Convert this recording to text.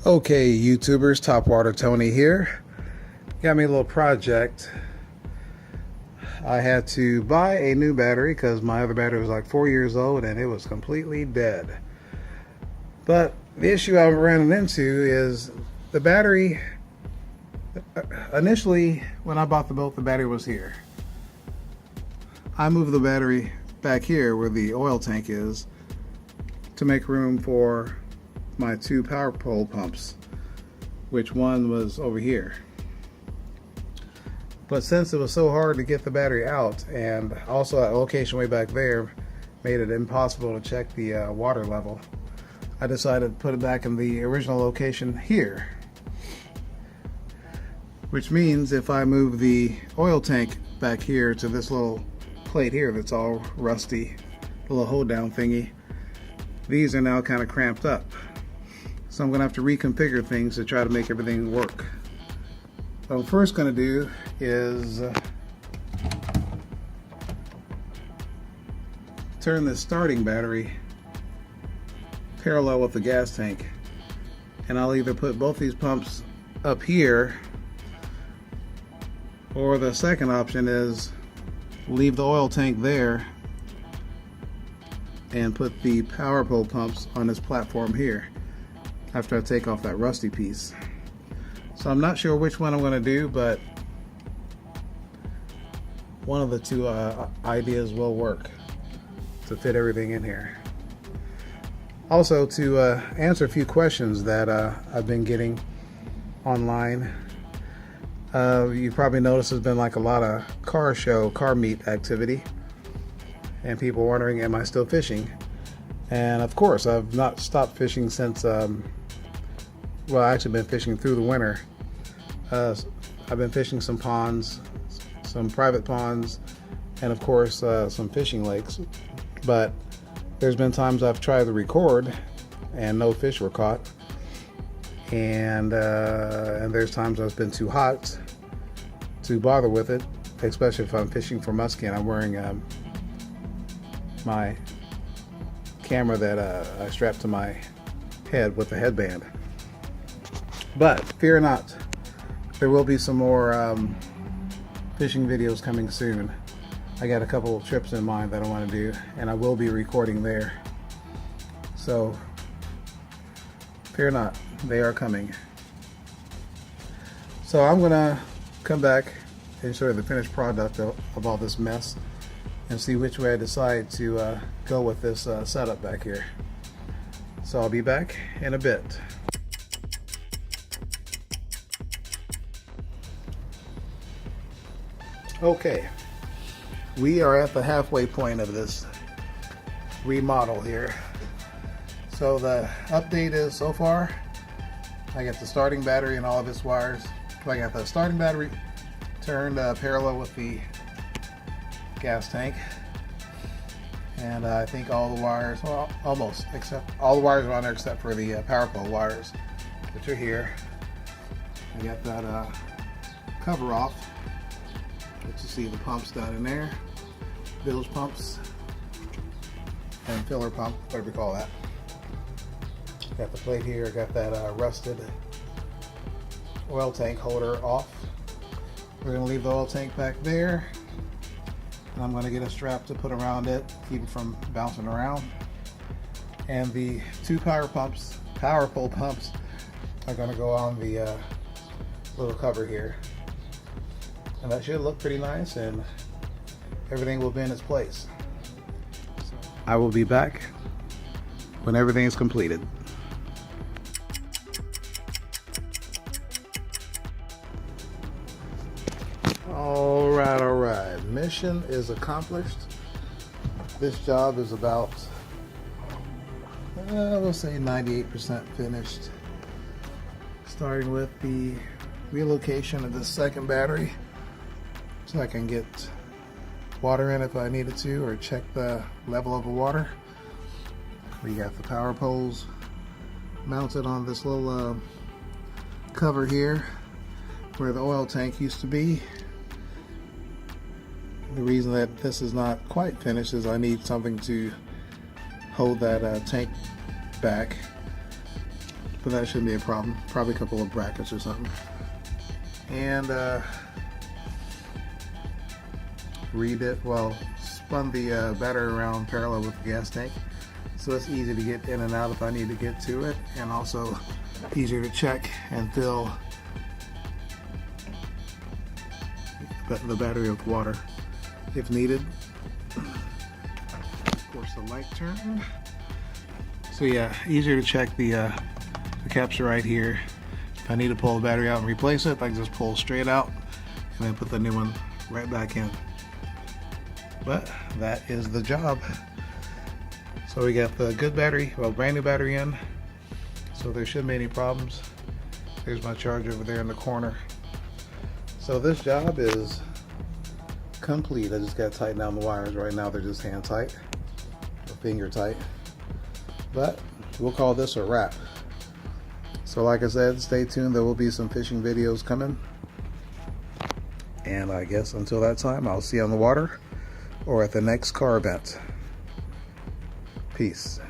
Okay, YouTubers, Topwater Tony here. Got me a little project. I had to buy a new battery because my other battery was like 4 years old and it was completely dead. But the issue I ran into is the battery. Initially, when I bought the boat, the battery was here. I moved the battery back here where the oil tank is to make room for my two power pole pumps, which one was over here. But since it was so hard to get the battery out, and also that location way back there made it impossible to check the water level, I decided to put it back in the original location here. Which means if I move the oil tank back here to this little plate here that's all rusty, little hold down thingy, these are now kind of cramped up. So I'm going to have to reconfigure things to try to make everything work. What I'm first going to do is turn this starting battery parallel with the gas tank. And I'll either put both these pumps up here, or the second option is leave the oil tank there and put the power pole pumps on this platform here after I take off that rusty piece. So I'm not sure which one I'm going to do, but one of the two ideas will work to fit everything in here. Also, to answer a few questions that I've been getting online. You probably noticed there's been like a lot of car meet activity, and people wondering, am I still fishing? And of course, I've not stopped fishing since, well, I've actually been fishing through the winter. I've been fishing some ponds, some private ponds, and of course some fishing lakes. But there's been times I've tried to record and no fish were caught. And there's times it's been too hot to bother with it, especially if I'm fishing for muskie and I'm wearing my camera that I strapped to my head with a headband. But fear not, there will be some more fishing videos coming soon. I got a couple of trips in mind that I want to do, and I will be recording there. So fear not, they are coming. So I'm gonna come back and show you the finished product of all this mess and see which way I decide to go with this setup back here. So I'll be back in a bit. Okay, we are at the halfway point of this remodel here. So the update is, so far I got the starting battery and all of its wires. I got the starting battery turned parallel with the gas tank, and I think all the wires, well, almost, except all the wires are on there except for the power pole wires, which are here. I got that cover off. Let you see the pumps down in there, bilge pumps and filler pump, whatever you call that. Got the plate here, got that rusted oil tank holder off. We're going to leave the oil tank back there, and I'm going to get a strap to put around it, keep it from bouncing around. And the two power pole pumps are going to go on the little cover here. And that should look pretty nice, and everything will be in its place. I will be back when everything is completed. All right. Mission is accomplished. This job is about, we'll say 98% finished. Starting with the relocation of the second battery, so I can get water in if I needed to, or check the level of the water. We got the power poles mounted on this little cover here where the oil tank used to be. The reason that this is not quite finished is I need something to hold that tank back. but that shouldn't be a problem. Probably a couple of brackets or something. And spun the battery around parallel with the gas tank, so it's easy to get in and out if I need to get to it, and also easier to check and fill the battery with water if needed. Of course, the light turned. So yeah, easier to check the caps are right here. If I need to pull the battery out and replace it, I can just pull straight out and then put the new one right back in. But that is the job. So we got the good battery, well, brand new battery in, so there shouldn't be any problems. There's my charger over there in the corner. So this job is complete. I just got to tighten down the wires. Right now they're just hand tight, or finger tight. But we'll call this a wrap. So like I said, stay tuned. There will be some fishing videos coming. And I guess until that time, I'll see you on the water or at the next car event. Peace.